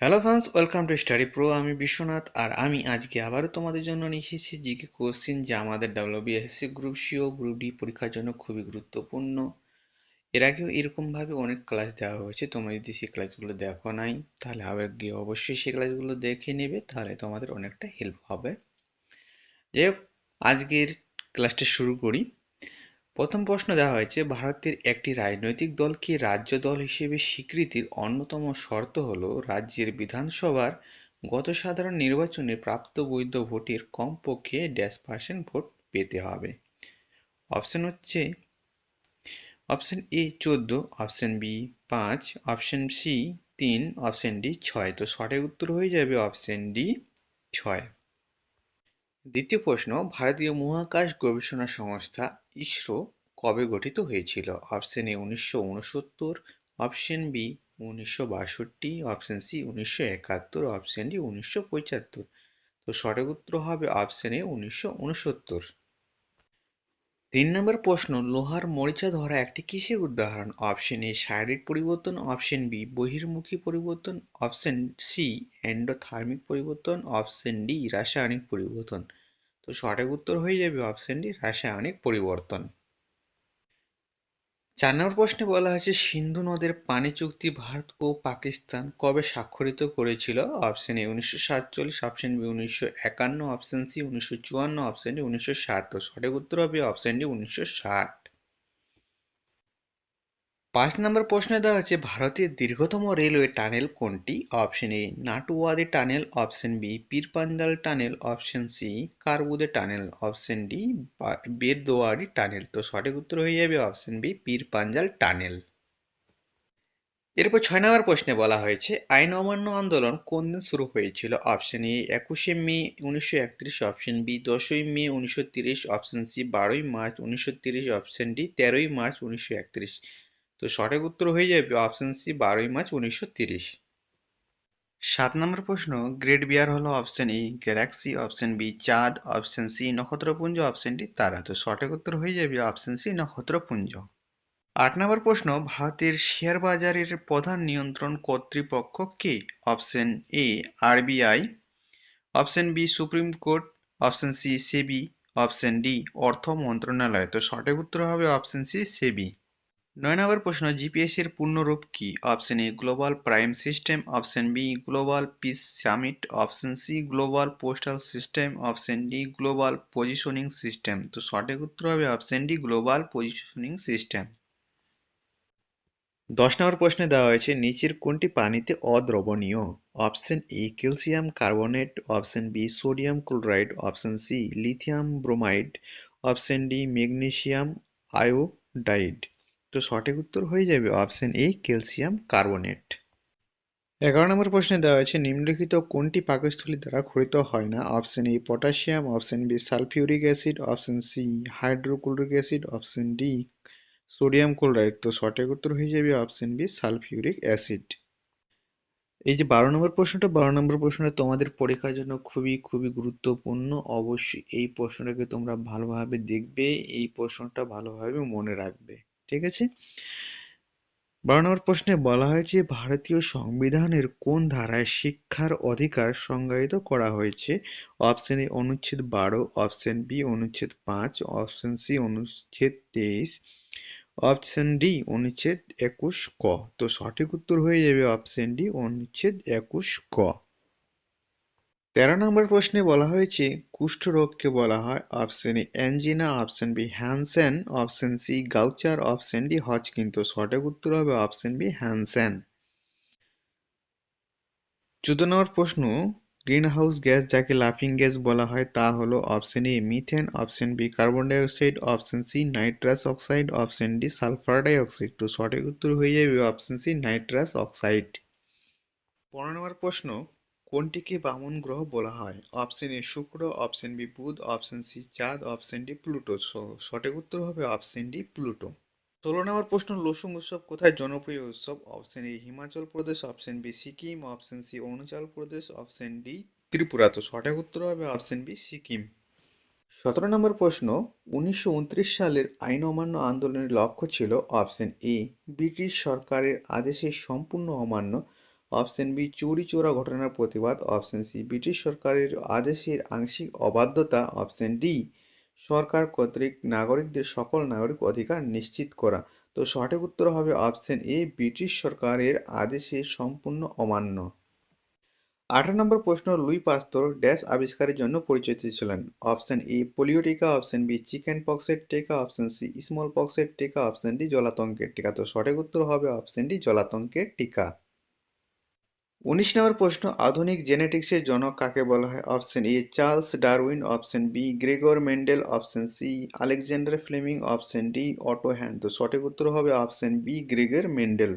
Hello friends, welcome to study pro. আমি বিশ্বনাথ আর আমি আজকে আবারও তোমাদের জন্য নিয়ে এসেছি জিকে কোশ্চিন, যা আমাদের ডাব্লিউবিএসএসসি গ্রুপ সি ও গ্রুপ ডি পরীক্ষার জন্য খুবই গুরুত্বপূর্ণ। এর আগেও এরকমভাবে অনেক ক্লাস দেওয়া হয়েছে। তোমরা যদি সেই ক্লাসগুলো দেখো নাই, তাহলে আবার গিয়ে অবশ্যই সেই ক্লাসগুলো দেখে নেবে, তাহলে তোমাদের অনেকটা হেল্প হবে। যাই হোক, আজকের ক্লাসটা শুরু করি। প্রথম প্রশ্ন দেওয়া হয়েছে, ভারতের একটি রাজনৈতিক দলকে রাজ্য দল হিসেবে স্বীকৃতির অন্যতম শর্ত হল রাজ্যের বিধানসভার গত সাধারণ নির্বাচনে প্রাপ্ত বৈধ ভোটের কমপক্ষে % ভোট পেতে হবে। অপশন হচ্ছে option A 14, option B 5, option C 3, option D 6। তো সঠিক উত্তর হয়ে যাবে অপশন ডি 6। দ্বিতীয় প্রশ্ন, ভারতীয় মহাকাশ গবেষণা সংস্থা ইসরো কবে গঠিত হয়েছিল? Option A 1969, option B 1962, option C 1971, option D 1975। তো সঠিক উত্তর হবে অপশন এ 1969। 3 নম্বর প্রশ্ন, লোহার মরিচা ধরা একটি কিসের উদাহরণ? অপশন এ শারীরিক পরিবর্তন, অপশন বি বহির্মুখী পরিবর্তন, অপশন সি এন্ডোথার্মিক পরিবর্তন, অপশন ডি রাসায়নিক পরিবর্তন। তো সঠিক উত্তর হয়ে যাবে অপশন ডি রাসায়নিক পরিবর্তন। 4 নম্বর প্রশ্নে বলা হয়েছে, সিন্ধু নদের পানি চুক্তি ভারত ও পাকিস্তান কবে স্বাক্ষরিত করেছিল? Option A 1947, option B 1951, option C 1954, option D 1960। তো সঠিক উত্তর হবে অপশন ডি 1960। 5 নম্বর প্রশ্নে দেওয়া হচ্ছে, ভারতের দীর্ঘতম রেলওয়ে টানেল কোনটি? Option A Natuwadi tunnel, option B Pir Panjal tunnel, option C Karbude tunnel, option D Berdewadi tunnel. তো সঠিক উত্তর হয়ে যাবে অপশন বি পীরপাঞ্জাল টানেল। এরপর 6 নম্বর প্রশ্নে বলা হয়েছে, আইন অমান্য আন্দোলন কোন দিন শুরু হয়েছিল? অপশন এ 21শে মে 1931, অপশন বি 10ই মে 1930, অপশন সি 12ই মার্চ 1930, অপশন ডি 13ই মার্চ 1931। তো সঠিক উত্তর হয়ে যাবে অপশন সি 12ই মার্চ 1930। 7 নম্বর প্রশ্ন, গ্রেট বিয়ার হলো option E galaxy, option B চাঁদ, অপশন সি নক্ষত্রপুঞ্জ, অপশন ডি তারা। তো সঠিক উত্তর হয়ে যাবে অপশন সি নক্ষত্রপুঞ্জ। 8 নম্বর প্রশ্ন, ভারতের শেয়ার বাজারের প্রধান নিয়ন্ত্রণ কর্তৃপক্ষ কে? Option A RBI, option B supreme court, option C SEBI, option D অর্থ মন্ত্রণালয়। তো সঠিক উত্তর হবে অপশন সি সেবি। 9 নম্বর প্রশ্ন, জিপিএস এর পূর্ণরূপ কি? Option A global prime system, option B global peace summit, option C global postal system, option D global positioning system. তো সঠিক উত্তর হবে option D global positioning system. 10 নম্বর প্রশ্নে দেওয়া হয়েছে, নিচের কোনটি পানিতে অদ্রবণীয়? Option A calcium carbonate, option B sodium chloride, option C lithium bromide, option D magnesium iodide. তো সঠিক উত্তর হয়ে যাবে অপশন এ ক্যালসিয়াম কার্বনেট। 11 নম্বর প্রশ্নে দেওয়া হয়েছে, নিম্নলিখিত কোনটি পাকস্থলী দ্বারা ক্ষরিত হয় না? Option A potassium, option B sulphuric acid, option C hydrochloric acid, option D sodium chloride. তো সঠিক উত্তর হয়ে যাবে অপশন বি সালফিউরিক অ্যাসিড। এই যে 12 নম্বর প্রশ্নটা তোমাদের পরীক্ষার জন্য খুবই খুবই গুরুত্বপূর্ণ। অবশ্যই এই প্রশ্নটাকে তোমরা ভালোভাবে দেখবে, এই প্রশ্নটা ভালোভাবে মনে রাখবে, ঠিক আছে? 12 নম্বর প্রশ্নে বলা হয়েছে, ভারতীয় সংবিধানের কোন ধারায় শিক্ষার অধিকার সংজ্ঞায়িত করা হয়েছে? অপশন এ অনুচ্ছেদ 12, অপশন বি অনুচ্ছেদ 5, অপশন সি অনুচ্ছেদ 23, অপশন ডি অনুচ্ছেদ 21 ক। তো সঠিক উত্তর হয়ে যাবে অপশন ডি অনুচ্ছেদ 21 ক। 13 নম্বর প্রশ্নে বলা হয়েছে, কুষ্ঠরোগকে বলা হয় option A angina, option B Hansen, option C Gaucher, option D Hodgkin. তো সঠিক উত্তর হবে অপশন বি হ্যানসেন। 14 নম্বর প্রশ্ন, গ্রিনহাউস গ্যাস যাকে লাফিং গ্যাস বলা হয় তা হলো option A methane, option B carbon dioxide, option C nitrous oxide, option D sulphur dioxide. তো সঠিক উত্তর হয়ে যাবে অপশন সি নাইট্রাস অক্সাইড। 15 নম্বর প্রশ্ন, কোনটিকে বামন গ্রহ বলা হয়? অপশন এ শুক্র, অপশন বি বুধ, অপশন সি চাঁদ, অপশন ডি প্লুটো। সঠিক উত্তর হবে অপশন ডি প্লুটো। 16 নম্বর প্রশ্ন, লোসুং উৎসব কোথায় জনপ্রিয় উৎসব? Option A Himachal Pradesh, option B Sikkim, option C Arunachal Pradesh, option D Tripura. তো সঠিক উত্তর হবে অপশন বি সিকিম। 17 নম্বর প্রশ্ন, 1929 সালের আইন অমান্য আন্দোলনের লক্ষ্য ছিল অপশন এ ব্রিটিশ সরকারের আদেশের সম্পূর্ণ অমান্য, অপশন বি চৌরি চৌরা ঘটনার প্রতিবাদ, অপশন সি ব্রিটিশ সরকারের আদেশের আংশিক অবাধ্যতা, অপশন ডি সরকার কর্তৃক নাগরিকদের সকল নাগরিক অধিকার নিশ্চিত করা। তো সঠিক উত্তর হবে অপশন এ ব্রিটিশ সরকারের আদেশের সম্পূর্ণ অমান্য। 18 নম্বর প্রশ্ন, লুই পাস্তুর ড্যাশ আবিষ্কারের জন্য পরিচিত ছিলেন? অপশন এ পোলিও টিকা, অপশন বি চিকেন পক্সের টিকা, অপশন সি স্মল পক্সের টিকা, অপশন ডি জলাতঙ্কের টিকা। তো সঠিক উত্তর হবে অপশন ডি জলাতঙ্কের টিকা। 19 নম্বর প্রশ্ন, আধুনিক জেনেটিক্সের জনক কাকে বলা হয়? Option A Charles Darwin, option B Gregor Mendel, option C Alexander Fleming, option D Otto Hahn. তো সঠিক উত্তর হবে অপশন বি গ্রেগর মেন্ডেল।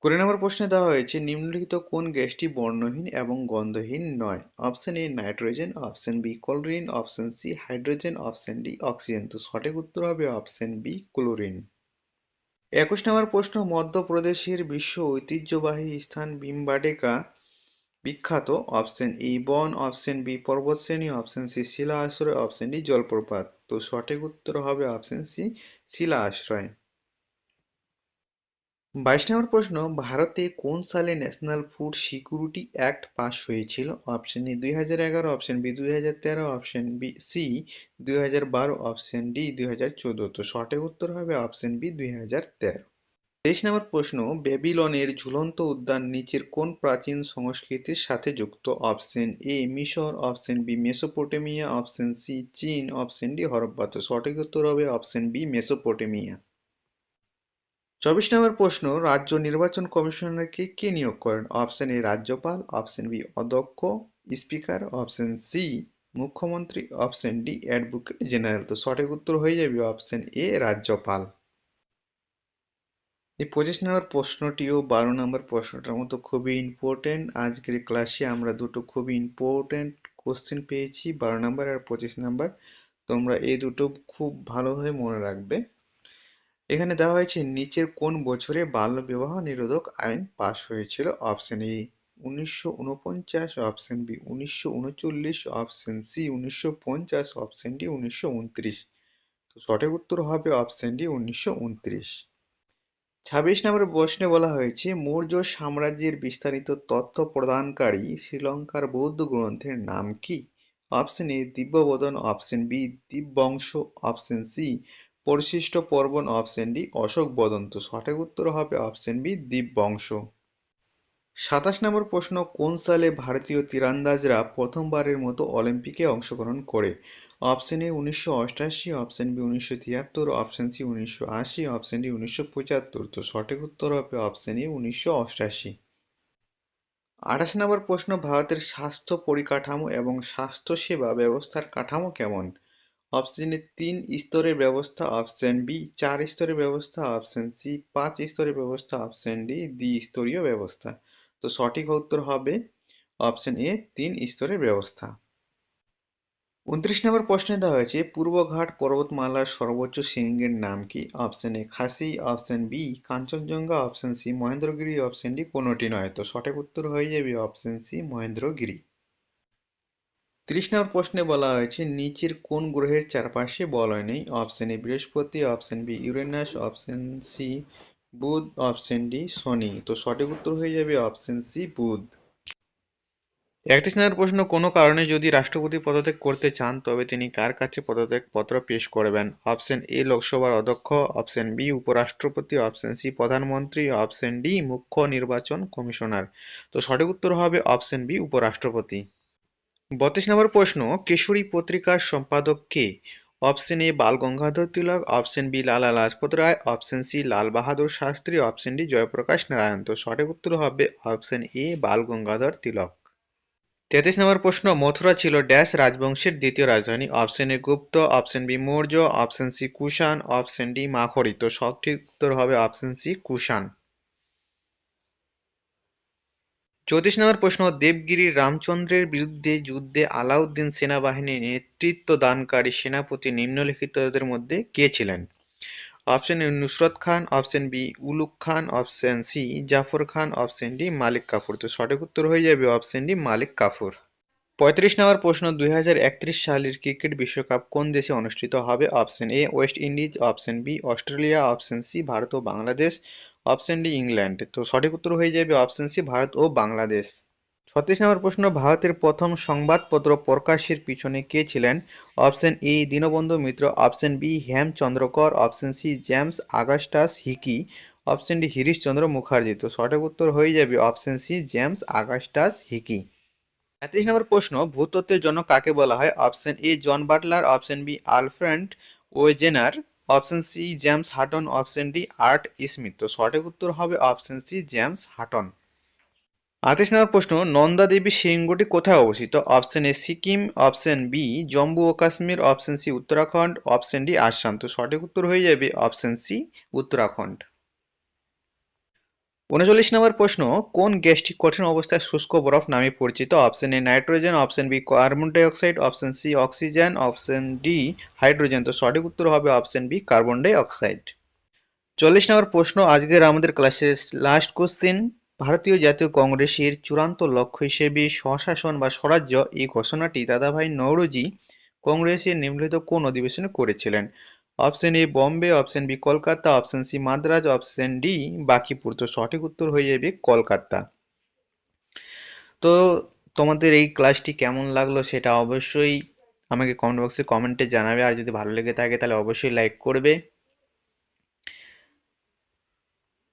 20 নম্বর প্রশ্নে দেওয়া হয়েছে নিম্নলিখিত কোন গ্যাসটি বর্ণহীন এবং গন্ধহীন নয়? Option A nitrogen, option B chlorine, option C hydrogen, option D oxygen. তো সঠিক উত্তর হবে অপশন বি ক্লোরিন। 21 নম্বর প্রশ্ন, মধ্যপ্রদেশের বিশ্ব ঐতিহ্যবাহী স্থান ভীমবাটকা বিখ্যাত? অপশন এ বন, অপশন বি পর্বতশ্রেণী, অপশন সি শিলা আশ্রয়, অপশন ডি জলপ্রপাত। তো সঠিক উত্তর হবে অপশন সি শিলা আশ্রয়। 22 নম্বর প্রশ্ন, ভারতে কোন সালে national food security act pass হয়েছিল? Option A 2011, option B 2013, option B C 2012, option D 2014। তো সঠিক উত্তর হবে অপশন বি 2013। 23 নম্বর প্রশ্ন, ব্যাবিলনের ঝুলন্ত উদ্যান নিচের কোন প্রাচীন সংস্কৃতির সাথে যুক্ত? অপশন এ মিশর, option B Mesopotamia, option C চীন, অপশন ডি হরপ্পা। তো সঠিক উত্তর হবে অপশন বি মেসোপটেমিয়া। 24 নম্বর প্রশ্ন, রাজ্য নির্বাচন কমিশনারকে কে নিয়োগ করেন? অপশন এ রাজ্যপাল, অপশন বি অধ্যক্ষ স্পিকার, অপশন সি মুখ্যমন্ত্রী, অপশন ডি অ্যাডভোকেট জেনারেল। তো সঠিক উত্তর হয়ে যাবে অপশন এ রাজ্যপাল। এই 25 নম্বর প্রশ্নটিও 12 নম্বর প্রশ্নটার মতো খুবই ইম্পর্টেন্ট। আজকের ক্লাসে আমরা দুটো খুবই ইম্পর্টেন্ট কোশ্চেন পেয়েছি, 12 নম্বর আর 25 নম্বর। তোমরা এই দুটো খুব ভালোভাবে মনে রাখবে। এখানে দেওয়া হয়েছে নিচের কোন বছরে বাল্যবিবাহ নিরোধক আইন পাস হয়েছিল? Option A 1949, option B 1939, option C 1950, option D 1929। তো সঠিক উত্তর হবে অপশন ডি 1929। 26 নম্বর প্রশ্নে বলা হয়েছে মৌর্য সাম্রাজ্যের বিস্তারিত তথ্য প্রদানকারী শ্রীলঙ্কার বৌদ্ধ গ্রন্থের নাম কি? Option A Divyavadana, option B Dipavamsa, option C Parishishta Parvan, option D Ashokavadana. তো সঠিক উত্তর হবে অপশন বি দীপবংশ। 27 নম্বর প্রশ্ন, কোন সালে ভারতীয় তীরন্দাজরা প্রথমবারের মতো অলিম্পিকে অংশগ্রহণ করে? Option A 1988, option B 1973, option C 1980, option D 1975। তো সঠিক উত্তর হবে অপশন এ 1988। 28 নম্বর প্রশ্ন, ভারতের স্বাস্থ্য পরিকাঠামো এবং স্বাস্থ্যসেবা ব্যবস্থার কাঠামো কেমন? অপশন এ 3 স্তরের ব্যবস্থা, অপশন বি 4 স্তরের ব্যবস্থা, অপশন সি 5 স্তরের ব্যবস্থা, অপশন ডি দ্বিস্তরীয় ব্যবস্থা। তো সঠিক উত্তর হবে অপশন এ 3 স্তরের ব্যবস্থা। 29 নম্বর প্রশ্নে দেওয়া হয়েছে পূর্বঘাট পর্বতমালার সর্বোচ্চ শৃঙ্গের নাম কি? Option A Khasi, option B Kanchenjunga, option C Mahendragiri, option D কোনোটি নয়। তো সঠিক উত্তর হয়ে যাবে অপশন সি মহেন্দ্রগিরি। 30 নম্বর প্রশ্নে বলা হয়েছে নিচের কোন গ্রহের চারপাশে বলয় নেই? অপশন এ বৃহস্পতি, option B Uranus, option C বুধ, অপশন ডি শনি। তো সঠিক উত্তর হয়ে যাবে অপশন সি বুধ। 31 নম্বর প্রশ্ন, কোনো কারণে যদি রাষ্ট্রপতি পদত্যাগ করতে চান তবে তিনি কার কাছে পদত্যাগ পত্র পেশ করবেন? অপশন এ লোকসভার অধ্যক্ষ, অপশন বি উপরাষ্ট্রপতি, অপশন সি প্রধানমন্ত্রী, অপশন ডি মুখ্য নির্বাচন কমিশনার। তো সঠিক উত্তর হবে অপশন বি উপরাষ্ট্রপতি। 32 নম্বর প্রশ্ন, কেশরী পত্রিকার সম্পাদক কে? Option A Bal Gangadhar Tilak, option B Lala Lajpat Rai, option C Lal Bahadur Shastri, option D Jayaprakash Narayan. তো সঠিক উত্তর হবে অপশন এ বাল গঙ্গাধর তিলক। 33 নম্বর প্রশ্ন, মথুরা ছিল ড্যাশ রাজবংশের দ্বিতীয় রাজধানী? Option A Gupta, option B Maurya, option C Kushan, option D Maukhari. তো সঠিক উত্তর হবে অপশন সি কুষাণ। 34 নম্বর প্রশ্ন, দেবগিরির রামচন্দ্রের বিরুদ্ধে যুদ্ধে আলাউদ্দিন সেনাবাহিনীর নেতৃত্ব দানকারী সেনাপতি নিম্নলিখিতদের মধ্যে কে ছিলেন? Option A Nusrat Khan, option B Ulugh Khan, option C Zafar Khan, option D Malik Kafur. তো সঠিক উত্তর হয়ে যাবে অপশন ডি মালিক কাফুর। 35 নম্বর প্রশ্ন, 2031 সালের ক্রিকেট বিশ্বকাপ কোন দেশে অনুষ্ঠিত হবে? Option A West Indies, option B Australia, option C Bharat ও বাংলাদেশ, অপশন ডি ইংল্যান্ড। তো সঠিক উত্তর হয়ে যাবে অপশন সি ভারত ও বাংলাদেশ। 36 নম্বর প্রশ্ন, ভারতের প্রথম সংবাদপত্র প্রকাশের পিছনে কে ছিলেন? Option A Dinabandhu Mitra, option B Hemchandra Kar, option C James Augustus Hicky, option D Harishchandra Mukherjee. তো সঠিক উত্তর হয়ে যাবে option C James Augustus Hicky. 35 নম্বর প্রশ্ন, ভূতত্ত্বের জন্য কাকে বলা হয়? Option A John Butler, option B Alfred Wegener, option C James Hutton, option D Art Smith. তো সঠিক উত্তর হবে অপশন সি জেমস হাটন। 38 নম্বর প্রশ্ন, নন্দা দেবী শৃঙ্গটি কোথায় অবস্থিত? Option A Sikkim, option B Jammu ও Kashmir, option C Uttarakhand, option D Assam. তো সঠিক উত্তর হয়ে যাবে অপশন সি উত্তরাখণ্ড। 39 নম্বর প্রশ্ন, কোন গ্যাসটি কঠিন অবস্থায় শুষ্ক বরফ নামে পরিচিত? Option A nitrogen, option B carbon dioxide, option C oxygen, option D hydrogen. তো সঠিক উত্তর হবে option B carbon dioxide. 40 নম্বর প্রশ্ন, আজকের আমাদের ক্লাসের লাস্ট কোশ্চেন, ভারতীয় জাতীয় কংগ্রেসের চূড়ান্ত লক্ষ্য হিসেবে স্বশাসন বা স্বরাজ্য এই ঘোষণাটি দাদাভাই নওরোজি কংগ্রেসের নিম্নলিখিত কোন অধিবেশনে করেছিলেন? Option A Bombay, option B Kolkata, option C Madras, option D Bankipur. তো সঠিক উত্তর হয়ে যাবে কলকাতা। তো তোমাদের এই ক্লাসটি কেমন লাগলো সেটা অবশ্যই আমাকে কমেন্ট বক্সে কমেন্টে জানাবে, আর যদি ভালো লেগে থাকে তাহলে অবশ্যই লাইক করবে।